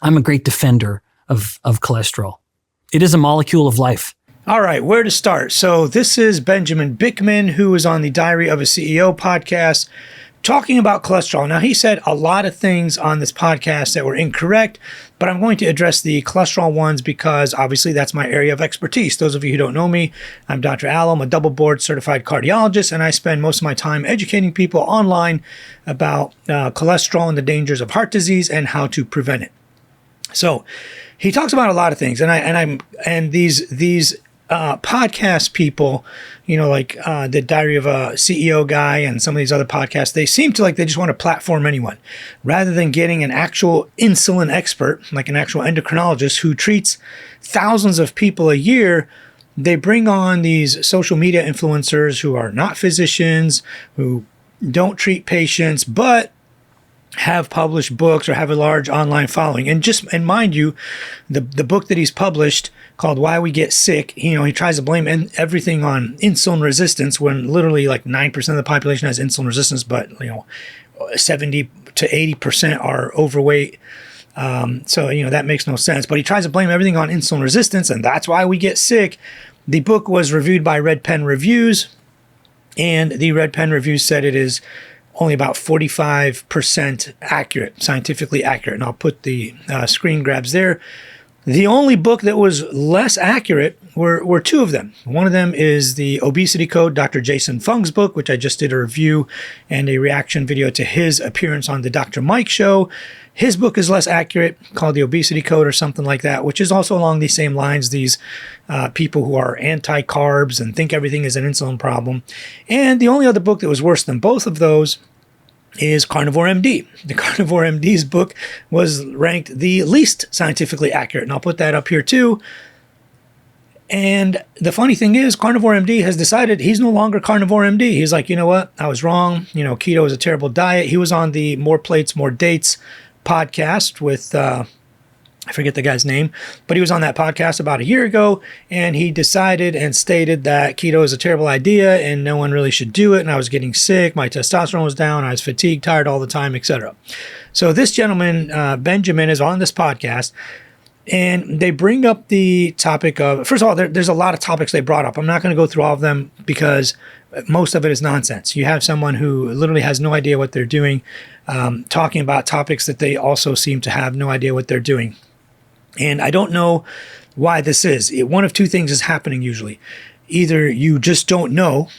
I'm a great defender of cholesterol. It is a molecule of life. All right, where to start? So this is Benjamin Bikman, who is on the Diary of a CEO podcast, talking about cholesterol. Now, he said a lot of things on this podcast that were incorrect, but I'm going to address the cholesterol ones because obviously that's my area of expertise. Those of you who don't know me, I'm Dr. Al. I'm a double board certified cardiologist, and I spend most of my time educating people online about cholesterol and the dangers of heart disease and how to prevent it. So he talks about a lot of things, and these podcast people, like the Diary of a CEO guy and some of these other podcasts, they seem to they just want to platform anyone rather than getting an actual insulin expert, like an actual endocrinologist who treats thousands of people a year. They bring on these social media influencers who are not physicians, who don't treat patients, but have published books or have a large online following. And mind you, the book that he's published called Why We Get Sick, he tries to blame everything on insulin resistance when literally 9% of the population has insulin resistance, but 70 to 80% are overweight. So that makes no sense. But he tries to blame everything on insulin resistance, and that's why we get sick. The book was reviewed by Red Pen Reviews, and the Red Pen Reviews said it is only about 45% accurate, scientifically accurate. And I'll put the screen grabs there. The only book that was less accurate were two of them. One of them is the Obesity Code, Dr. Jason Fung's book, which I just did a review and a reaction video to his appearance on the Dr. Mike show. His book is less accurate, called the Obesity Code or something like that, which is also along these same lines, these people who are anti-carbs and think everything is an insulin problem. And the only other book that was worse than both of those is Carnivore MD. The Carnivore MD's book was ranked the least scientifically accurate, and I'll put that up here too. And the funny thing is, Carnivore MD has decided he's no longer Carnivore MD. He's like, you know what? I was wrong. Keto is a terrible diet. He was on the More Plates, More Dates podcast with, I forget the guy's name, but he was on that podcast about a year ago, and he decided and stated that keto is a terrible idea and no one really should do it. And I was getting sick. My testosterone was down. I was fatigued, tired all the time, etc. So this gentleman, Benjamin, is on this podcast, and they bring up the topic of, first of all, there's a lot of topics they brought up. I'm not going to go through all of them because most of it is nonsense. You have someone who literally has no idea what they're doing, talking about topics that they also seem to have no idea what they're doing. And I don't know why this is. One of two things is happening usually. Either you just don't know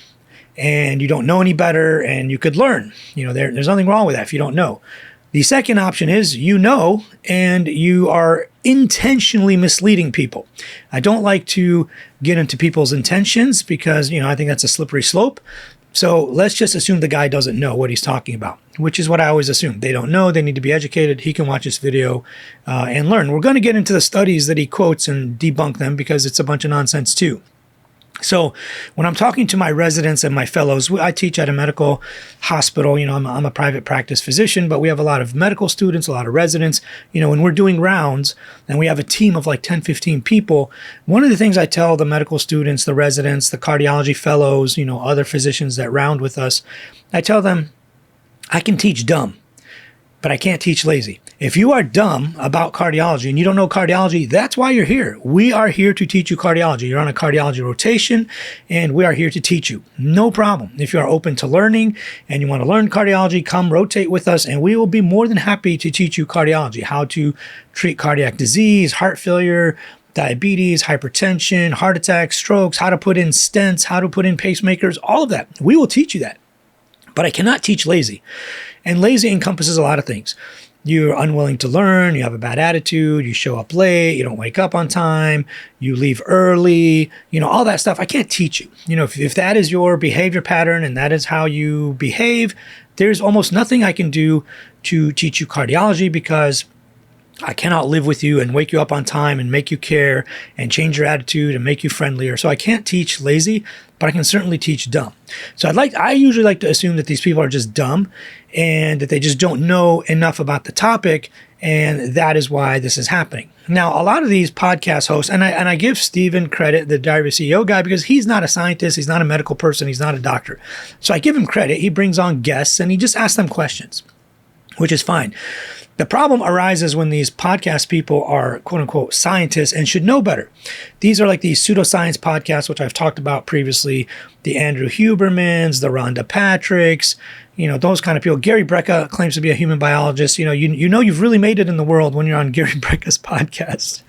and you don't know any better and you could learn. There's nothing wrong with that if you don't know. The second option is you know and you are intentionally misleading people. I don't like to get into people's intentions because, I think that's a slippery slope. So let's just assume the guy doesn't know what he's talking about, which is what I always assume. They don't know. They need to be educated. He can watch this video and learn. We're going to get into the studies that he quotes and debunk them because it's a bunch of nonsense too. So when I'm talking to my residents and my fellows, I teach at a medical hospital. I'm a private practice physician, but we have a lot of medical students, a lot of residents. When we're doing rounds and we have a team of 10, 15 people, one of the things I tell the medical students, the residents, the cardiology fellows, other physicians that round with us, I tell them, I can teach dumb, but I can't teach lazy. If you are dumb about cardiology and you don't know cardiology, that's why you're here. We are here to teach you cardiology. You're on a cardiology rotation, and we are here to teach you. No problem. If you are open to learning and you want to learn cardiology, come rotate with us, and we will be more than happy to teach you cardiology, how to treat cardiac disease, heart failure, diabetes, hypertension, heart attacks, strokes, how to put in stents, how to put in pacemakers, all of that. We will teach you that. But I cannot teach lazy. And lazy encompasses a lot of things. You're unwilling to learn, you have a bad attitude, you show up late, you don't wake up on time, you leave early, all that stuff. I can't teach you. If that is your behavior pattern and that is how you behave, there's almost nothing I can do to teach you cardiology because I cannot live with you and wake you up on time and make you care and change your attitude and make you friendlier. So I can't teach lazy, but I can certainly teach dumb. So I usually like to assume that these people are just dumb and that they just don't know enough about the topic, and that is why this is happening. Now, a lot of these podcast hosts, and I give Steven credit, the Diary of a CEO guy, because he's not a scientist, he's not a medical person, he's not a doctor. So I give him credit. He brings on guests and he just asks them questions. which is fine. The problem arises when these podcast people are quote unquote scientists and should know better. These are like these pseudoscience podcasts, which I've talked about previously, the Andrew Hubermans, the Rhonda Patricks, those kind of people. Gary Brecka claims to be a human biologist. You've really made it in the world when you're on Gary Brecka's podcast.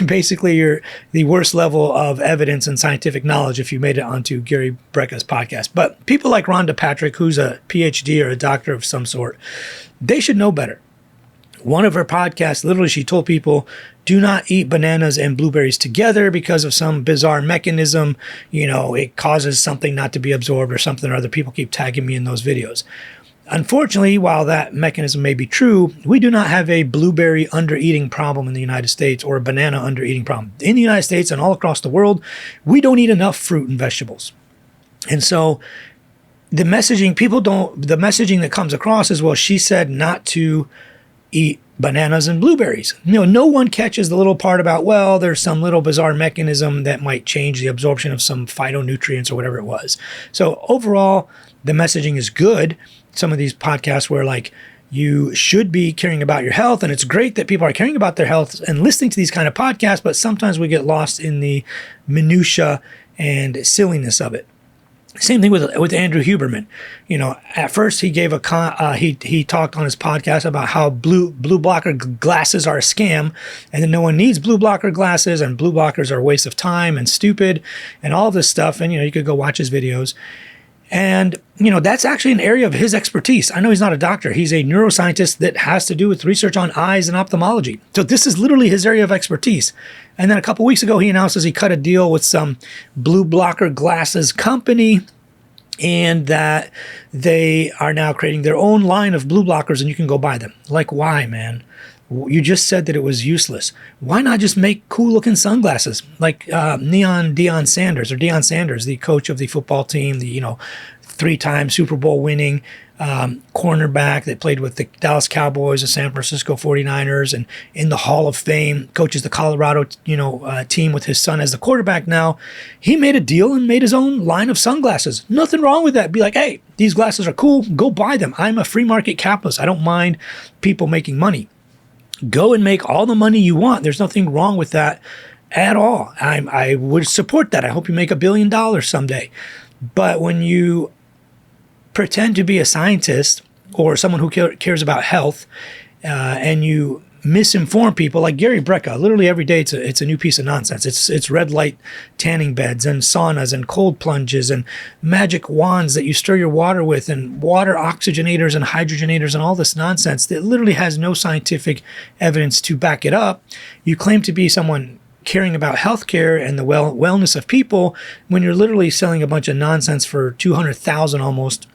Basically, you're the worst level of evidence and scientific knowledge if you made it onto Gary Brecka's podcast. But people like Rhonda Patrick, who's a PhD or a doctor of some sort, they should know better. One of her podcasts, literally, she told people, do not eat bananas and blueberries together because of some bizarre mechanism. It causes something not to be absorbed or something or other. People keep tagging me in those videos. Unfortunately, while that mechanism may be true, we do not have a blueberry under-eating problem in the United States or a banana under-eating problem. In the United States and all across the world, we don't eat enough fruit and vegetables. And so the messaging that comes across is, well, she said not to eat bananas and blueberries. No one catches the little part about, well, there's some little bizarre mechanism that might change the absorption of some phytonutrients or whatever it was. So overall, the messaging is good. Some of these podcasts where you should be caring about your health, and it's great that people are caring about their health and listening to these kind of podcasts, but sometimes we get lost in the minutia and silliness of it. Same thing with Andrew Huberman. At first he gave he talked on his podcast about how blue blocker glasses are a scam, and that no one needs blue blocker glasses, and blue blockers are a waste of time and stupid, and all this stuff. And you could go watch his videos. And, that's actually an area of his expertise. I know he's not a doctor. He's a neuroscientist that has to do with research on eyes and ophthalmology. So this is literally his area of expertise. And then a couple weeks ago, he announces he cut a deal with some blue blocker glasses company, and that they are now creating their own line of blue blockers, and you can go buy them. Why, man? You just said that it was useless. Why not just make cool-looking sunglasses like Deion Sanders, the coach of the football team, the 3-time Super Bowl winning cornerback that played with the Dallas Cowboys, the San Francisco 49ers, and in the Hall of Fame, coaches the Colorado team with his son as the quarterback now. He made a deal and made his own line of sunglasses. Nothing wrong with that. Be like, hey, these glasses are cool. Go buy them. I'm a free market capitalist. I don't mind people making money. Go and make all the money you want. There's nothing wrong with that at all. I would support that. I hope you make $1 billion someday. But when you pretend to be a scientist or someone who cares about health and you misinform people, like Gary Brecka, literally every day it's a new piece of nonsense. It's red light tanning beds and saunas and cold plunges and magic wands that you stir your water with and water oxygenators and hydrogenators and all this nonsense that literally has no scientific evidence to back it up. You claim to be someone caring about healthcare and the wellness of people when you're literally selling a bunch of nonsense for $200,000 almost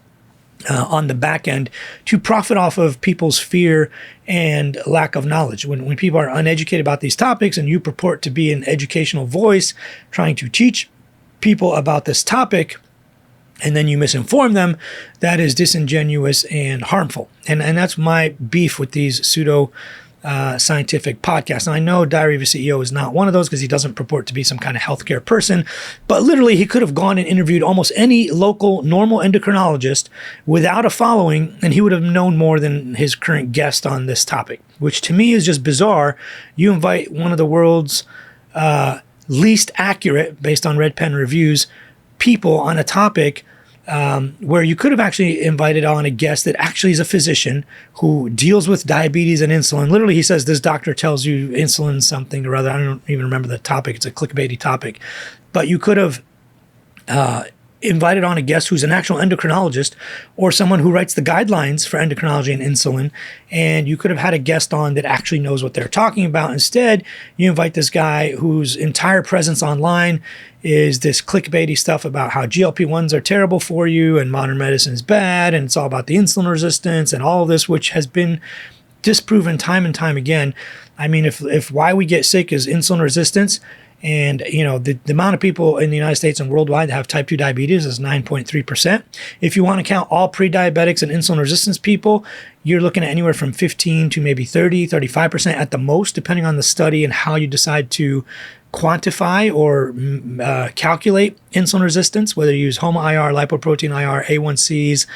on the back end to profit off of people's fear and lack of knowledge. When people are uneducated about these topics and you purport to be an educational voice trying to teach people about this topic, and then you misinform them, that is disingenuous and harmful. And that's my beef with these pseudo scientific podcasts. And I know Diary of a CEO is not one of those because he doesn't purport to be some kind of healthcare person, but literally he could have gone and interviewed almost any local normal endocrinologist without a following, and he would have known more than his current guest on this topic, which to me is just bizarre. You invite one of the world's least accurate, based on Red Pen reviews, people on a topic where you could have actually invited on a guest that actually is a physician who deals with diabetes and insulin. Literally, he says, this doctor tells you insulin something or other. I don't even remember the topic. It's a clickbaity topic. But you could have invited on a guest who's an actual endocrinologist or someone who writes the guidelines for endocrinology and insulin, and you could have had a guest on that actually knows what they're talking about. Instead, you invite this guy whose entire presence online is this clickbaity stuff about how GLP-1s are terrible for you and modern medicine is bad, and it's all about the insulin resistance and all of this, which has been disproven time and time again. I mean, if why we get sick is insulin resistance, and the amount of people in the United States and worldwide that have type 2 diabetes is 9.3%. If you want to count all pre-diabetics and insulin resistance people, you're looking at anywhere from 15 to maybe 30, 35% at the most, depending on the study and how you decide to quantify or calculate insulin resistance, whether you use HOMA-IR, lipoprotein IR, A1Cs,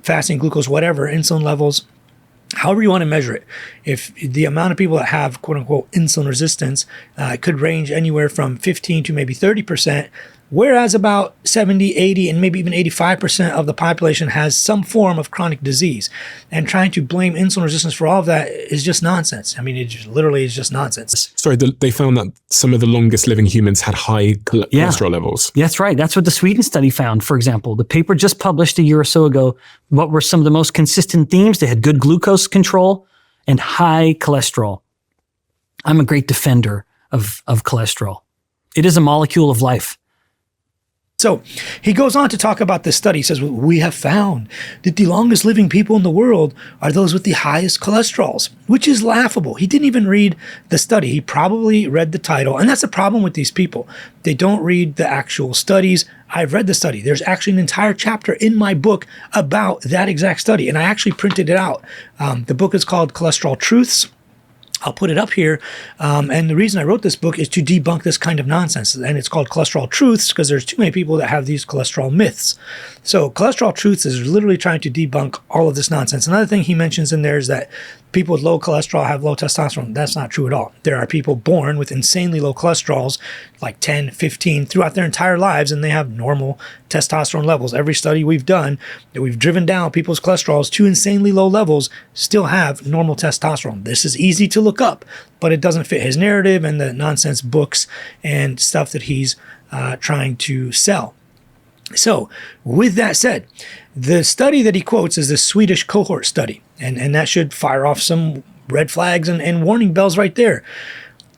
fasting glucose, whatever, insulin levels, however you want to measure it. If the amount of people that have quote unquote insulin resistance could range anywhere from 15 to maybe 30%, whereas about 70, 80, and maybe even 85% of the population has some form of chronic disease. And trying to blame insulin resistance for all of that is just nonsense. I mean, it just, literally is just nonsense. Sorry, they found that some of the longest living humans had high cholesterol levels. Yeah, that's right. That's what the Sweden study found, for example. The paper just published a year or so ago. What were some of the most consistent themes? They had good glucose control and high cholesterol. I'm a great defender of cholesterol. It is a molecule of life. So he goes on to talk about this study. He says, we have found that the longest living people in the world are those with the highest cholesterols, which is laughable. He didn't even read the study. He probably read the title. And that's the problem with these people. They don't read the actual studies. I've read the study. There's actually an entire chapter in my book about that exact study. And I actually printed it out. The book is called Cholesterol Truths. I'll put it up here. And the reason I wrote this book is to debunk this kind of nonsense. And it's called Cholesterol Truths because there's too many people that have these cholesterol myths. So Cholesterol Truths is literally trying to debunk all of this nonsense. Another thing he mentions in there is that people with low cholesterol have low testosterone. That's not true at all. There are people born with insanely low cholesterols, like 10, 15, throughout their entire lives, and they have normal testosterone levels. Every study we've done that we've driven down people's cholesterols to insanely low levels still have normal testosterone. This is easy to look up, but it doesn't fit his narrative and the nonsense books and stuff that he's trying to sell. So with that said, the study that he quotes is the Swedish cohort study, and that should fire off some red flags and warning bells right there.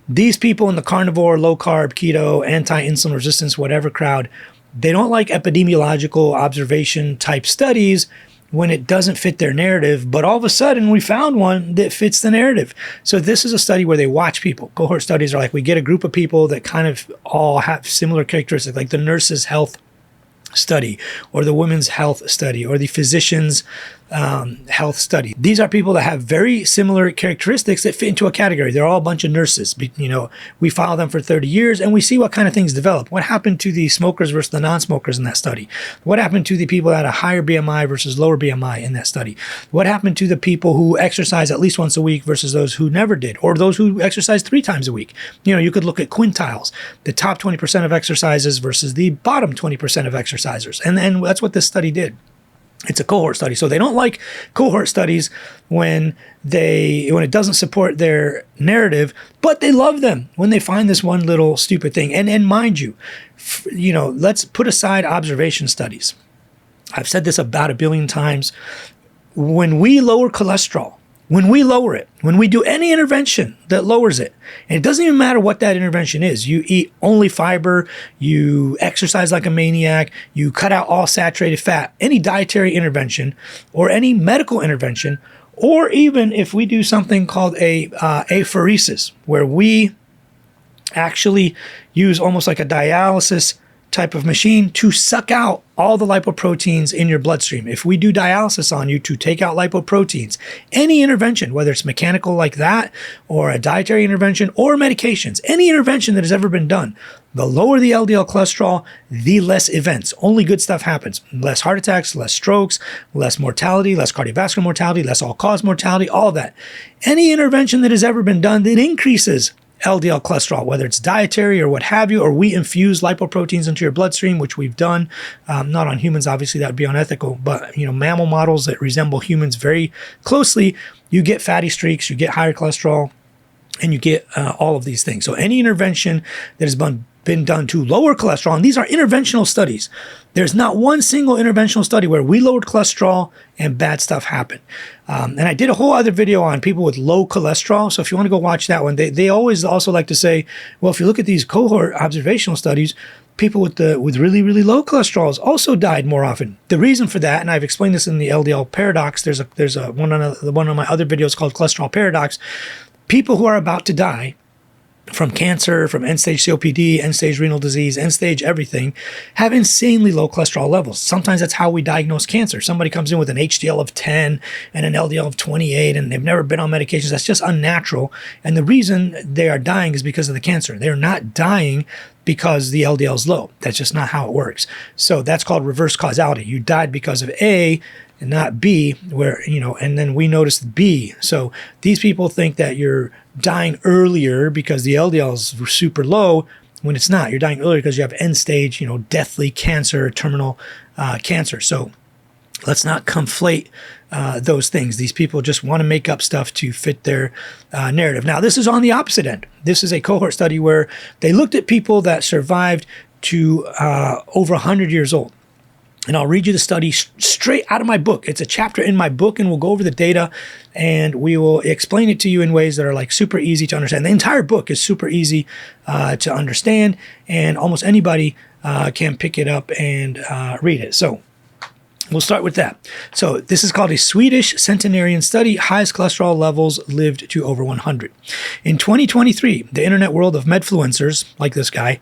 These people in the carnivore, low carb, keto, anti-insulin resistance, whatever crowd, they don't like epidemiological observation type studies when it doesn't fit their narrative, but all of a sudden we found one that fits the narrative. So this is a study where they watch people. Cohort studies are like, we get a group of people that kind of all have similar characteristics, like the nurses' health study or the women's health study or the physician's health study. These are people that have very similar characteristics that fit into a category. They're all a bunch of nurses. You know, we follow them for 30 years and we see what kind of things develop. What happened to the smokers versus the non-smokers in that study? What happened to the people that had a higher BMI versus lower BMI in that study? What happened to the people who exercise at least once a week versus those who never did, or those who exercise 3 times a week? You know, you could look at quintiles, the top 20% of exercises versus the bottom 20% of exercisers. And that's what this study did. It's a cohort study. So they don't like cohort studies when it doesn't support their narrative, but they love them when they find this one little stupid thing. And mind you, let's put aside observation studies. I've said this about 1 billion times. When we lower cholesterol, when we lower it, when we do any intervention that lowers it, and it doesn't even matter what that intervention is, you eat only fiber, you exercise like a maniac, you cut out all saturated fat, any dietary intervention or any medical intervention, or even if we do something called apheresis, where we actually use almost like a dialysis type of machine to suck out all the lipoproteins in your bloodstream. If we do dialysis on you to take out lipoproteins, any intervention, whether it's mechanical like that or a dietary intervention or medications, any intervention that has ever been done, the lower the LDL cholesterol, the less events. Only good stuff happens. Less heart attacks, less strokes, less mortality, less cardiovascular mortality, less all-cause mortality, all of that. Any intervention that has ever been done that increases LDL cholesterol, whether it's dietary or what have you, or we infuse lipoproteins into your bloodstream, which we've done, not on humans, obviously that would be unethical, but mammal models that resemble humans very closely, you get fatty streaks, you get higher cholesterol, and you get all of these things. So any intervention that has been done to lower cholesterol, and these are interventional studies. There's not one single interventional study where we lowered cholesterol and bad stuff happened. And I did a whole other video on people with low cholesterol. So if you want to go watch that one, they always also like to say, well, if you look at these cohort observational studies, people with really, really low cholesterols also died more often. The reason for that, and I've explained this in the LDL paradox, there's one of my other videos called Cholesterol Paradox. People who are about to die from cancer, from end-stage COPD, end-stage renal disease, end-stage everything, have insanely low cholesterol levels. Sometimes that's how we diagnose cancer. Somebody comes in with an HDL of 10 and an LDL of 28, and they've never been on medications. That's just unnatural. And the reason they are dying is because of the cancer. They're not dying because the LDL is low. That's just not how it works. So that's called reverse causality. You died because of A, and not B, where, and then we noticed B. So these people think that you're dying earlier because the LDLs were super low, when it's not. You're dying earlier because you have end stage, deathly cancer, terminal cancer. So let's not conflate those things. These people just want to make up stuff to fit their narrative. Now, this is on the opposite end. This is a cohort study where they looked at people that survived to over 100 years old. And I'll read you the study straight out of my book. It's a chapter in my book, and we'll go over the data, and we will explain it to you in ways that are like super easy to understand. The entire book is super easy to understand, and almost anybody can pick it up and read it. So we'll start with that. So this is called a Swedish centenarian study. Highest cholesterol levels lived to over 100. In 2023, the internet world of medfluencers, like this guy,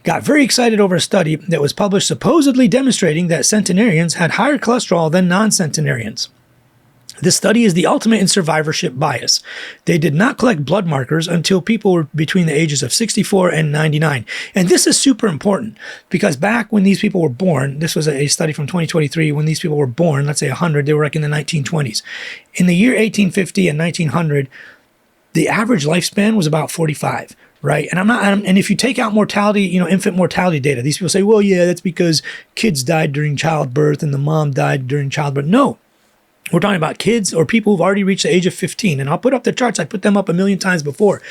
got very excited over a study that was published supposedly demonstrating that centenarians had higher cholesterol than non-centenarians. This study is the ultimate in survivorship bias. They did not collect blood markers until people were between the ages of 64 and 99. And this is super important because back when these people were born, this was a study from 2023, when these people were born, let's say 100, they were like in the 1920s. In the year 1850 and 1900, the average lifespan was about 45. Right. And if you take out mortality, infant mortality data, these people say, well, yeah, that's because kids died during childbirth and the mom died during childbirth. No, we're talking about kids or people who've already reached the age of 15. And I'll put up the charts. I put them up a million times before.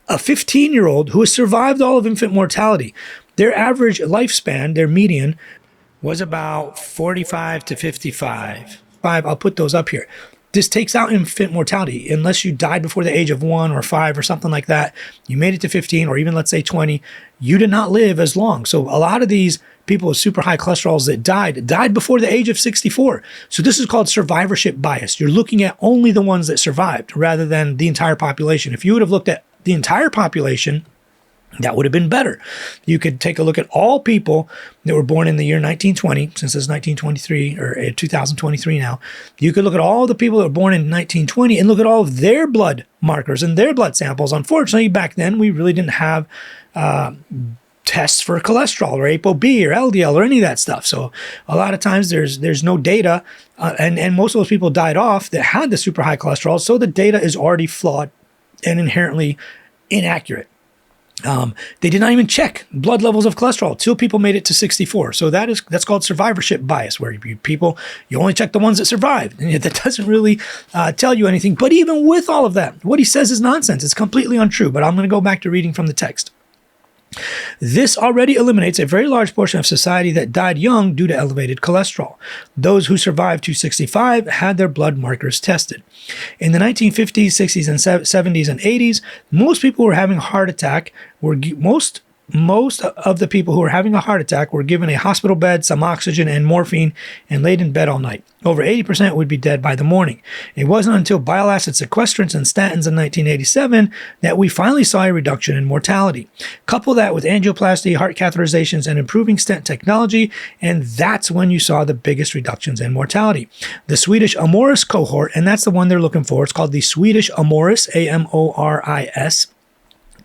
A 15-year-old who has survived all of infant mortality, their average lifespan, their median, was about 45 to 55. I'll put those up here. This takes out infant mortality. Unless you died before the age of 1 or 5 or something like that, you made it to 15 or even let's say 20, you did not live as long. So a lot of these people with super high cholesterols that died before the age of 64. So this is called survivorship bias. You're looking at only the ones that survived rather than the entire population. If you would have looked at the entire population, that would have been better. You could take a look at all people that were born in the year 1920, since it's 1923 or 2023 now. You could look at all the people that were born in 1920 and look at all of their blood markers and their blood samples. Unfortunately, back then, we really didn't have tests for cholesterol or ApoB or LDL or any of that stuff. So a lot of times there's no data, and most of those people died off that had the super high cholesterol. So the data is already flawed and inherently inaccurate. They did not even check blood levels of cholesterol till people made it to 64. So that's called survivorship bias, where you only check the ones that survived. And that doesn't really tell you anything. But even with all of that, what he says is nonsense. It's completely untrue. But I'm going to go back to reading from the text. This already eliminates a very large portion of society that died young due to elevated cholesterol. Those who survived to 65 had their blood markers tested. In the 1950s, 60s, and 70s, and 80s, most people who were having a heart attack most of the people who were having a heart attack were given a hospital bed, some oxygen, and morphine, and laid in bed all night. Over 80% would be dead by the morning. It wasn't until bile acid sequestrants and statins in 1987 that we finally saw a reduction in mortality. Couple that with angioplasty, heart catheterizations, and improving stent technology, and that's when you saw the biggest reductions in mortality. The Swedish Amoris cohort, and that's the one they're looking for, it's called the Swedish Amoris, AMORIS,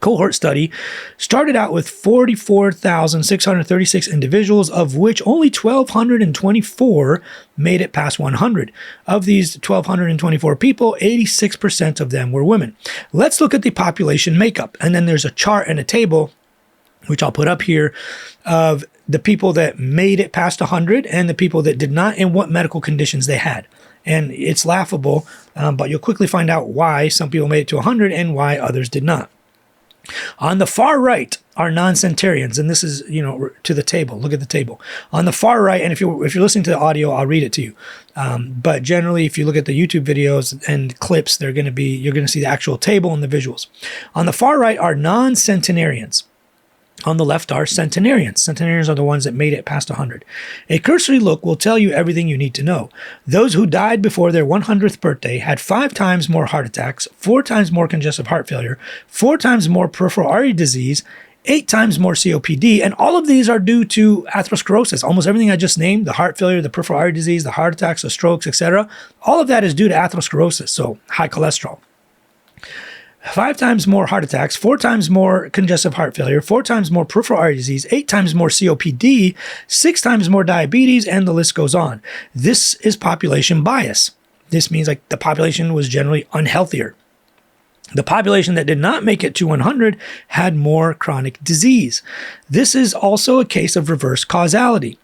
cohort study, started out with 44,636 individuals, of which only 1,224 made it past 100. Of these 1,224 people, 86% of them were women. Let's look at the population makeup. And then there's a chart and a table, which I'll put up here, of the people that made it past 100 and the people that did not and what medical conditions they had. And it's laughable, but you'll quickly find out why some people made it to 100 and why others did not. On the far right are non-centenarians, and this is, to the table. Look at the table. On the far right, and if you're listening to the audio, I'll read it to you. But generally, if you look at the YouTube videos and clips, you're going to see the actual table and the visuals. On the far right are non-centenarians. On the left are centenarians. Centenarians are the ones that made it past 100. A cursory look will tell you everything you need to know. Those who died before their 100th birthday had 5 times more heart attacks, 4 times more congestive heart failure, 4 times more peripheral artery disease, 8 times more COPD, and all of these are due to atherosclerosis. Almost everything I just named, the heart failure, the peripheral artery disease, the heart attacks, the strokes, etc., all of that is due to atherosclerosis, so high cholesterol. 5 times more heart attacks, 4 times more congestive heart failure, 4 times more peripheral artery disease, 8 times more COPD, 6 times more diabetes, and the list goes on. This is population bias. This means like the population was generally unhealthier. The population that did not make it to 100 had more chronic disease. This is also a case of reverse causality.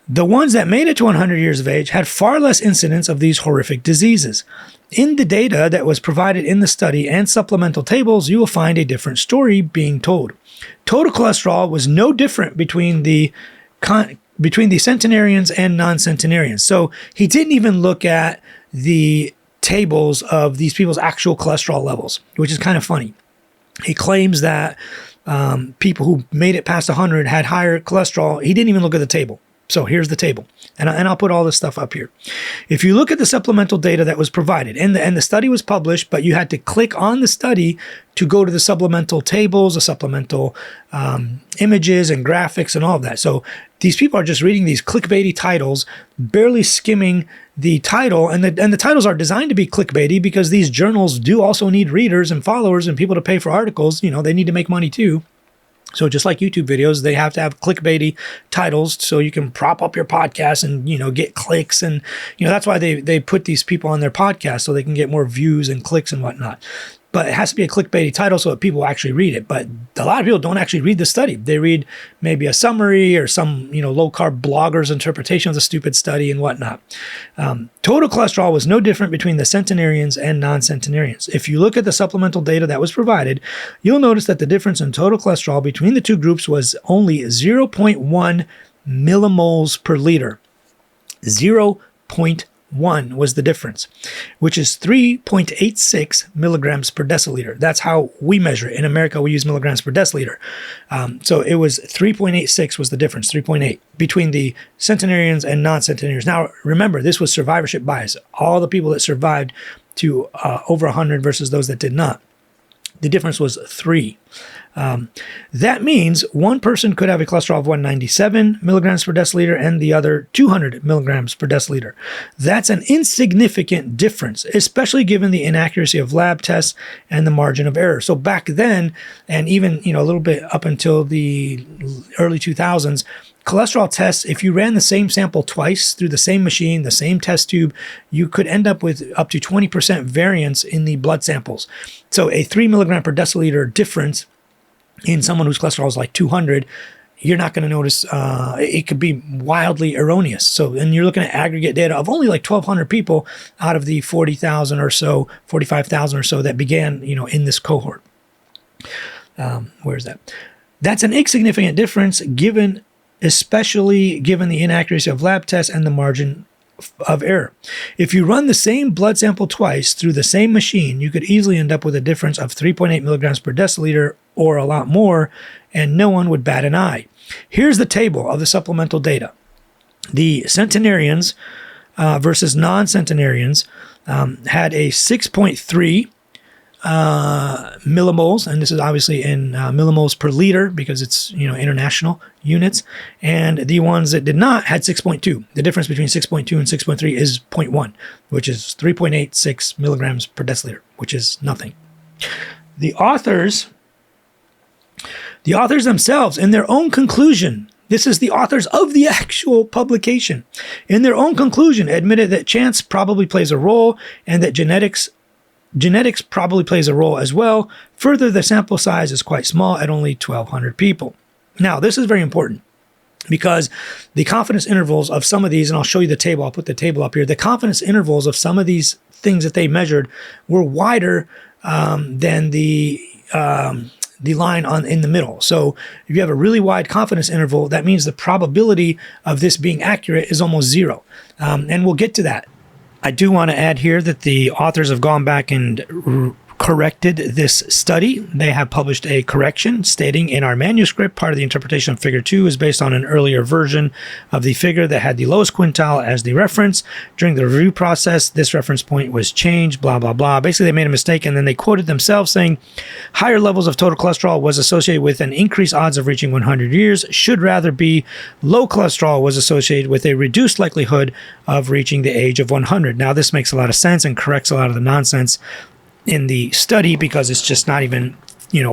The ones that made it to 100 years of age had far less incidence of these horrific diseases. In the data that was provided in the study and supplemental tables, you will find a different story being told. Total cholesterol was no different between the centenarians and non-centenarians. So he didn't even look at the tables of these people's actual cholesterol levels, which is kind of funny. He claims that people who made it past 100 had higher cholesterol. He didn't even look at the table. So here's the table, and I'll put all this stuff up here. If you look at the supplemental data that was provided, and the study was published, but you had to click on the study to go to the supplemental tables, the supplemental images and graphics and all of that. So these people are just reading these clickbaity titles, barely skimming the title, and the titles are designed to be clickbaity because these journals do also need readers and followers and people to pay for articles. You know, they need to make money too. So just like YouTube videos, they have to have clickbaity titles so you can prop up your podcast and, you know, get clicks. And, you know, that's why they put these people on their podcast so they can get more views and clicks and whatnot. But it has to be a clickbaity title so that people actually read it. But a lot of people don't actually read the study. They read maybe a summary or some, you know, low-carb blogger's interpretation of the stupid study and whatnot. Total cholesterol was no different between the centenarians and non-centenarians. If you look at the supplemental data that was provided, you'll notice that the difference in total cholesterol between the two groups was only 0.1 millimoles per liter. 0.1 was the difference, which is 3.86 milligrams per deciliter. That's how we measure it. In America, we use milligrams per deciliter. So it was 3.86 was the difference, 3.8 between the centenarians and non-centenarians. Now, remember, this was survivorship bias. All the people that survived to over 100 versus those that did not. The difference was 3. That means one person could have a cholesterol of 197 milligrams per deciliter and the other 200 milligrams per deciliter. That's an insignificant difference, especially given the inaccuracy of lab tests and the margin of error. So back then, and even, you know, a little bit up until the early 2000s, cholesterol tests, if you ran the same sample twice through the same machine, the same test tube, you could end up with up to 20% variance in the blood samples. So a 3 milligram per deciliter difference in someone whose cholesterol is like 200, you're not going to notice. It could be wildly erroneous. So, and you're looking at aggregate data of only like 1,200 people out of the 40,000 or so, 45,000 or so that began, you know, in this cohort. Where's that? That's an insignificant difference especially given the inaccuracy of lab tests and the margin of error. If you run the same blood sample twice through the same machine, you could easily end up with a difference of 3.8 milligrams per deciliter or a lot more, and no one would bat an eye. Here's the table of the supplemental data. The centenarians versus non-centenarians had a 6.3 millimoles, and this is obviously in millimoles per liter because it's, you know, international units, and the ones that did not had 6.2. The difference between 6.2 and 6.3 is 0.1, which is 3.86 milligrams per deciliter, which is nothing. The authors themselves, in their own conclusion, this is the authors of the actual publication, in their own conclusion, admitted that chance probably plays a role and that genetics probably plays a role as well. Further, the sample size is quite small at only 1,200 people. Now, this is very important because the confidence intervals of some of these, and I'll show you the table, I'll put the table up here, the confidence intervals of some of these things that they measured were wider than the line in the middle. So if you have a really wide confidence interval, that means the probability of this being accurate is almost 0. And we'll get to that. I do want to add here that the authors have gone back and corrected this study. They have published a correction stating in our manuscript, part of the interpretation of figure 2 is based on an earlier version of the figure that had the lowest quintile as the reference. During the review process, this reference point was changed, blah, blah, blah. Basically, they made a mistake, and then they quoted themselves saying higher levels of total cholesterol was associated with an increased odds of reaching 100 years, should rather be low cholesterol was associated with a reduced likelihood of reaching the age of 100. Now, this makes a lot of sense and corrects a lot of the nonsense in the study because it's just not even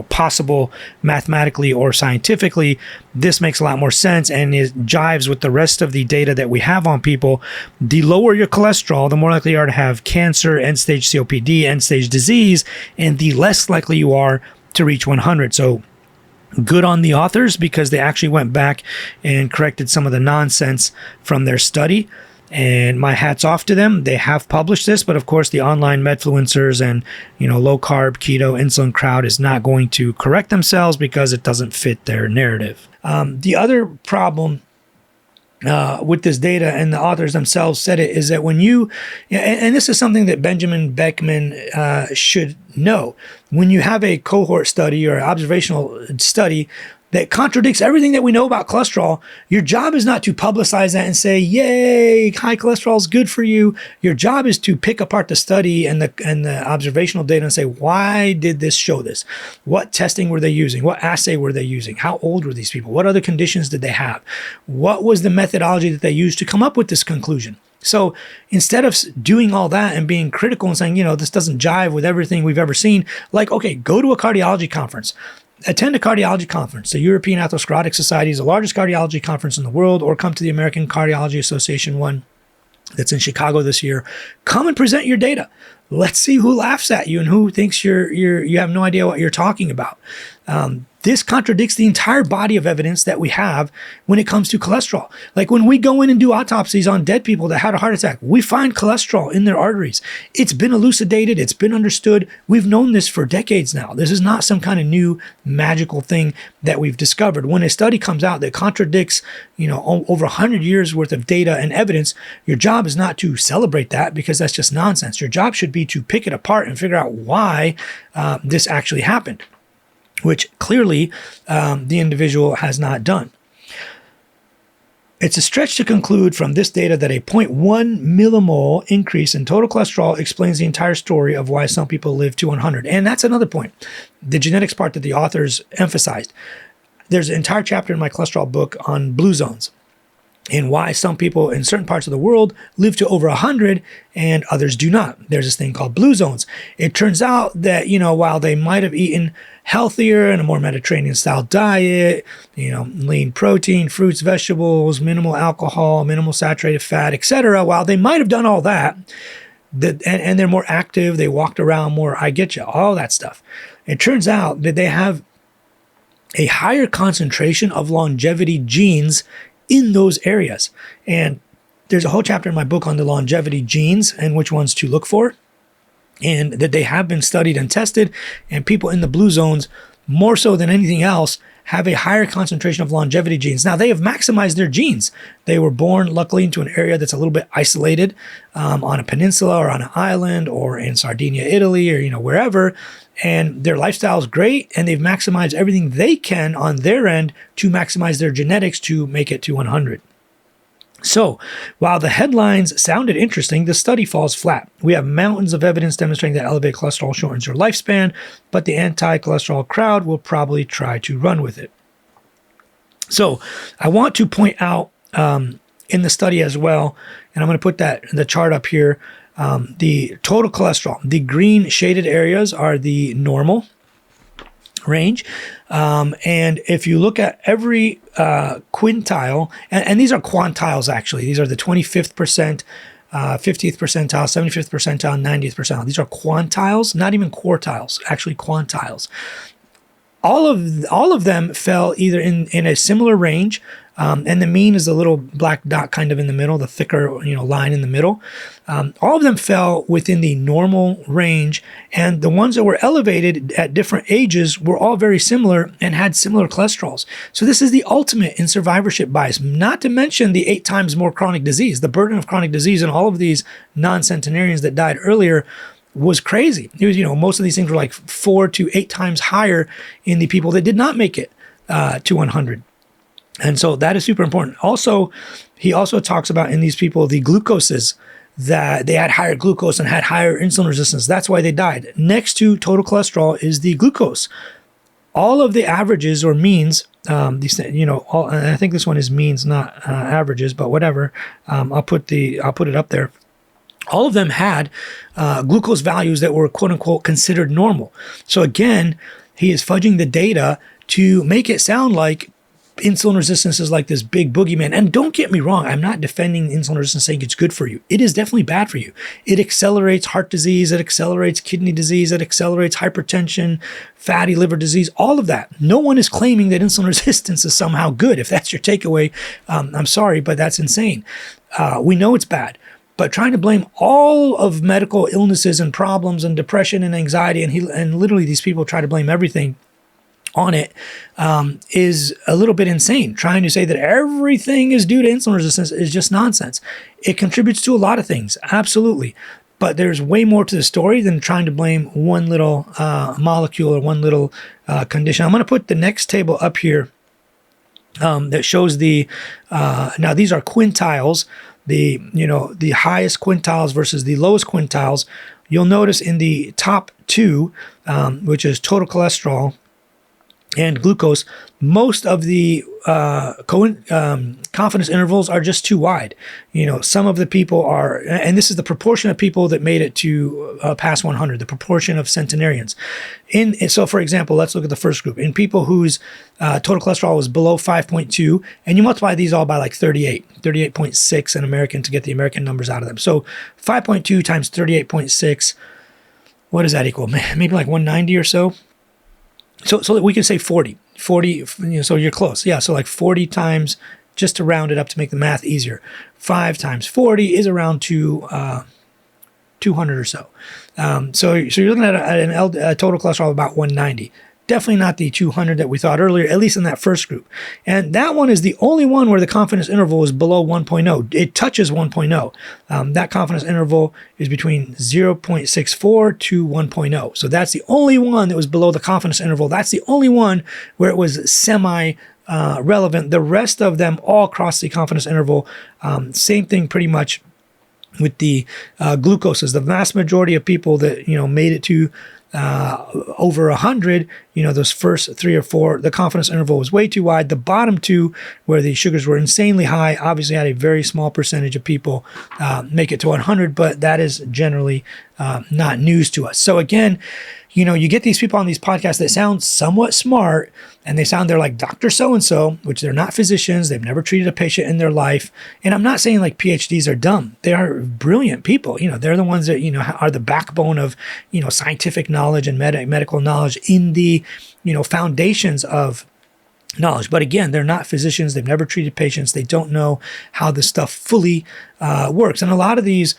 possible mathematically or scientifically. This makes a lot more sense and it jives with the rest of the data that we have on people. The lower your cholesterol, the more likely you are to have cancer, end-stage COPD, end-stage disease, and the less likely you are to reach 100. So good on the authors because they actually went back and corrected some of the nonsense from their study. And my hat's off to them. They have published this, but of course the online medfluencers and low carb, keto, insulin crowd is not going to correct themselves because it doesn't fit their narrative. The other problem with this data, and the authors themselves said it, is that when and this is something that Benjamin Bikman should know, when you have a cohort study or observational study that contradicts everything that we know about cholesterol, your job is not to publicize that and say, yay, high cholesterol is good for you. Your job is to pick apart the study and the observational data and say, why did this show this? What testing were they using? What assay were they using? How old were these people? What other conditions did they have? What was the methodology that they used to come up with this conclusion? So instead of doing all that and being critical and saying, this doesn't jive with everything we've ever seen, okay, go to a cardiology conference. Attend a cardiology conference. The European Atherosclerotic Society is the largest cardiology conference in the world, or come to the American Cardiology Association one that's in Chicago this year. Come and present your data. Let's see who laughs at you and who thinks you have no idea what you're talking about. This contradicts the entire body of evidence that we have when it comes to cholesterol. Like when we go in and do autopsies on dead people that had a heart attack, we find cholesterol in their arteries. It's been elucidated. It's been understood. We've known this for decades now. This is not some kind of new magical thing that we've discovered. When a study comes out that contradicts, over 100 years worth of data and evidence, your job is not to celebrate that because that's just nonsense. Your job should be to pick it apart and figure out why this actually happened, which clearly the individual has not done. It's a stretch to conclude from this data that a 0.1 millimole increase in total cholesterol explains the entire story of why some people live to 100. And that's another point, the genetics part that the authors emphasized. There's an entire chapter in my cholesterol book on blue zones and why some people in certain parts of the world live to over 100 and others do not. There's this thing called blue zones. It turns out that, while they might have eaten healthier and a more Mediterranean style diet, lean protein, fruits, vegetables, minimal alcohol, minimal saturated fat, etc., while they might have done all that, and they're more active, they walked around more, I get you, all that stuff. It turns out that they have a higher concentration of longevity genes in those areas. And there's a whole chapter in my book on the longevity genes and which ones to look for, and that they have been studied and tested, and people in the blue zones, more so than anything else, have a higher concentration of longevity genes. Now, they have maximized their genes. They were born, luckily, into an area that's a little bit isolated on a peninsula or on an island or in Sardinia, Italy, or wherever, and their lifestyle is great, and they've maximized everything they can on their end to maximize their genetics to make it to 100. So, while the headlines sounded interesting, the study falls flat. We have mountains of evidence demonstrating that elevated cholesterol shortens your lifespan, but the anti-cholesterol crowd will probably try to run with it. So, I want to point out in the study as well, and I'm going to put the chart up here, the total cholesterol. The green shaded areas are the normal range. And if you look at every quintile, and these are quantiles actually, these are the 25th percent, 50th percentile, 75th percentile, 90th percentile. These are quantiles, not even quartiles, actually quantiles. All of them fell either in a similar range, and the mean is the little black dot kind of in the middle, the thicker line in the middle. All of them fell within the normal range, and the ones that were elevated at different ages were all very similar and had similar cholesterols. So this is the ultimate in survivorship bias, not to mention the 8 times more chronic disease. The burden of chronic disease in all of these non-centenarians that died earlier was crazy. It was, most of these things were like 4 to 8 times higher in the people that did not make it to 100. And so that is super important. Also, he also talks about in these people, the glucoses, that they had higher glucose and had higher insulin resistance. That's why they died. Next to total cholesterol is the glucose. All of the averages or means, and I think this one is means, not averages, but whatever. I'll put it up there. all of them had glucose values that were quote unquote considered normal. So again, he is fudging the data to make it sound like insulin resistance is like this big boogeyman. And don't get me wrong, I'm not defending insulin resistance saying it's good for you. It is definitely bad for you. It accelerates heart disease, it accelerates kidney disease, it accelerates hypertension, fatty liver disease, all of that. No one is claiming that insulin resistance is somehow good. If that's your takeaway, I'm sorry, but that's insane. We know it's bad. But trying to blame all of medical illnesses and problems and depression and anxiety, and literally these people try to blame everything on it, is a little bit insane. Trying to say that everything is due to insulin resistance is just nonsense. It contributes to a lot of things, absolutely. But there's way more to the story than trying to blame one little molecule or one little condition. I'm going to put the next table up here that shows the, now these are quintiles, the highest quintiles versus the lowest quintiles. You'll notice in the top two, which is total cholesterol and glucose, most of the confidence intervals are just too wide. Some of the people are, and this is the proportion of people that made it to past 100, the proportion of centenarians. So for example, let's look at the first group. In people whose total cholesterol was below 5.2, and you multiply these all by like 38.6 in American to get the American numbers out of them. So 5.2 times 38.6, what does that equal? Maybe like 190 or so. So we can say 40, so you're close. Yeah, so like 40 times, just to round it up to make the math easier. 5 times 40 is around 200 or so. So you're looking at a total cholesterol of about 190. Definitely not the 200 that we thought earlier, at least in that first group. And that one is the only one where the confidence interval is below 1.0. It touches 1.0. That confidence interval is between 0.64 to 1.0. So that's the only one that was below the confidence interval. That's the only one where it was semi-relevant. The rest of them all cross the confidence interval. Same thing pretty much with the glucoses. The vast majority of people that made it to over 100, those first 3 or 4, the confidence interval was way too wide. The bottom two, where the sugars were insanely high, obviously had a very small percentage of people make it to 100, but that is generally not news to us. So again, you get these people on these podcasts that sound somewhat smart, and they're like Dr. So-and-so, which they're not physicians. They've never treated a patient in their life. And I'm not saying like PhDs are dumb. They are brilliant people. They're the ones that, are the backbone of, scientific knowledge and medical knowledge in the, foundations of knowledge. But again, they're not physicians. They've never treated patients. They don't know how this stuff fully works. And a lot of these,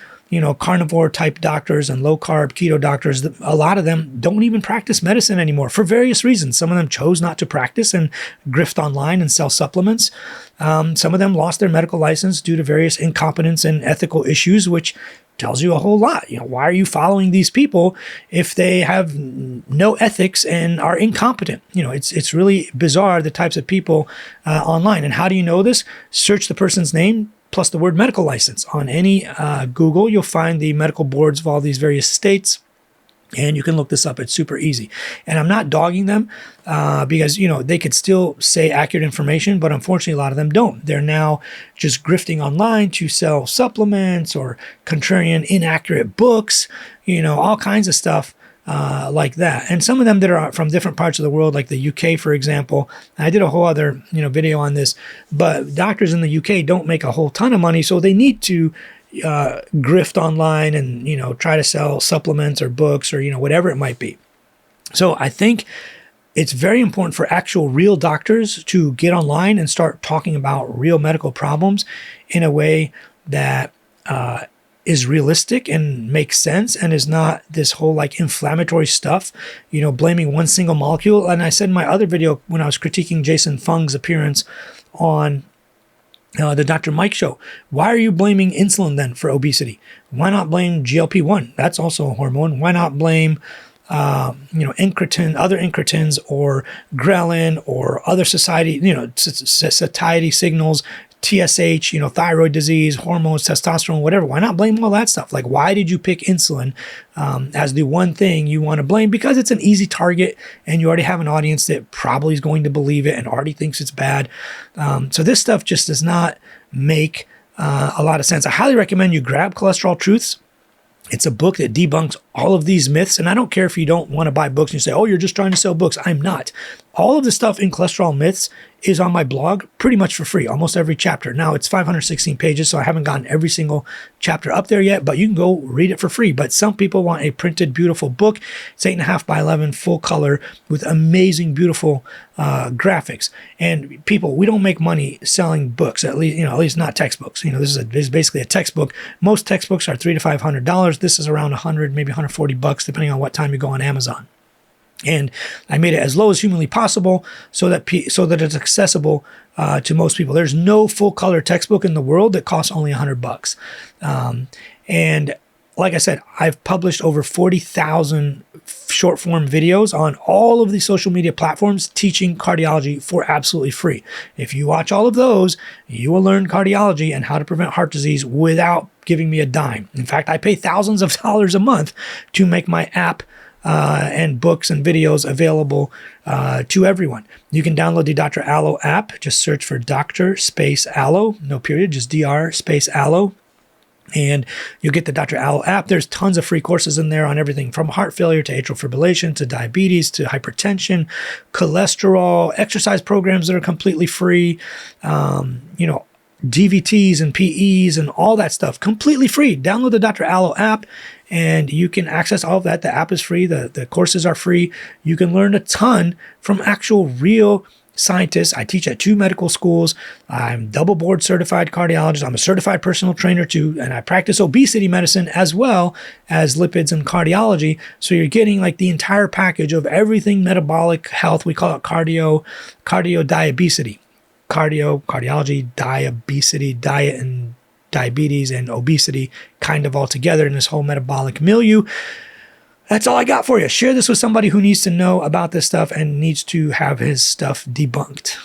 carnivore type doctors and low carb keto doctors, a lot of them don't even practice medicine anymore for various reasons. Some of them chose not to practice and grift online and sell supplements. Some of them lost their medical license due to various incompetence and ethical issues, which tells you a whole lot. Why are you following these people if they have no ethics and are incompetent? It's really bizarre, the types of people online. And how do you know this? Search the person's name plus the word medical license. On any Google, you'll find the medical boards of all these various states, and you can look this up. It's super easy. And I'm not dogging them because, they could still say accurate information, but unfortunately, a lot of them don't. They're now just grifting online to sell supplements or contrarian inaccurate books, all kinds of stuff like that. And some of them that are from different parts of the world, like the UK, for example. I did a whole other, video on this, but doctors in the UK don't make a whole ton of money, so they need to grift online and, try to sell supplements or books or, whatever it might be. So I think it's very important for actual real doctors to get online and start talking about real medical problems in a way that is realistic and makes sense and is not this whole like inflammatory stuff, blaming one single molecule. And I said in my other video when I was critiquing Jason Fung's appearance on the Dr. Mike show, why are you blaming insulin then for obesity? Why not blame GLP-1? That's also a hormone. Why not blame incretin, other incretins, or ghrelin, or other satiety signals, TSH, thyroid disease, hormones, testosterone, whatever. Why not blame all that stuff? Like, why did you pick insulin as the one thing you want to blame? Because it's an easy target, and you already have an audience that probably is going to believe it and already thinks it's bad. So this stuff just does not make a lot of sense. I highly recommend you grab Cholesterol Truths. It's a book that debunks all of these myths. And I don't care if you don't want to buy books and you say, oh, you're just trying to sell books. I'm not. All of the stuff in cholesterol myths is on my blog pretty much for free, almost every chapter. Now it's 516 pages, so I haven't gotten every single chapter up there yet, but you can go read it for free. But some people want a printed, beautiful book. It's 8.5 by 11, full color with amazing, beautiful graphics. And people, we don't make money selling books, at least not textbooks. This is basically a textbook. Most textbooks are $300 to $500. This is around $100, maybe $140, depending on what time you go on Amazon. And I made it as low as humanly possible so that it's accessible to most people. There's no full color textbook in the world that costs only $100. And like I said, I've published over 40,000 short form videos on all of the social media platforms teaching cardiology for absolutely free. If you watch all of those, you will learn cardiology and how to prevent heart disease without giving me a dime. In fact, I pay thousands of dollars a month to make my app and books and videos available to everyone. You can download the Dr. Allo app. Just search for Dr. space Allo, no period, just DR space Allo. And you'll get the Dr. Allo app. There's tons of free courses in there on everything from heart failure to atrial fibrillation to diabetes to hypertension, cholesterol, exercise programs that are completely free, DVTs and PEs and all that stuff, completely free. Download the Dr. Allo app and you can access all of that. The app is free. The courses are free. You can learn a ton from actual real scientists. I teach at 2 medical schools. I'm double board certified cardiologist. I'm a certified personal trainer too. And I practice obesity medicine as well as lipids and cardiology. So you're getting like the entire package of everything metabolic health. We call it cardiobesity. Cardiology, diabesity, diet and diabetes and obesity kind of all together in this whole metabolic milieu. That's all I got for you. Share this with somebody who needs to know about this stuff and needs to have his stuff debunked.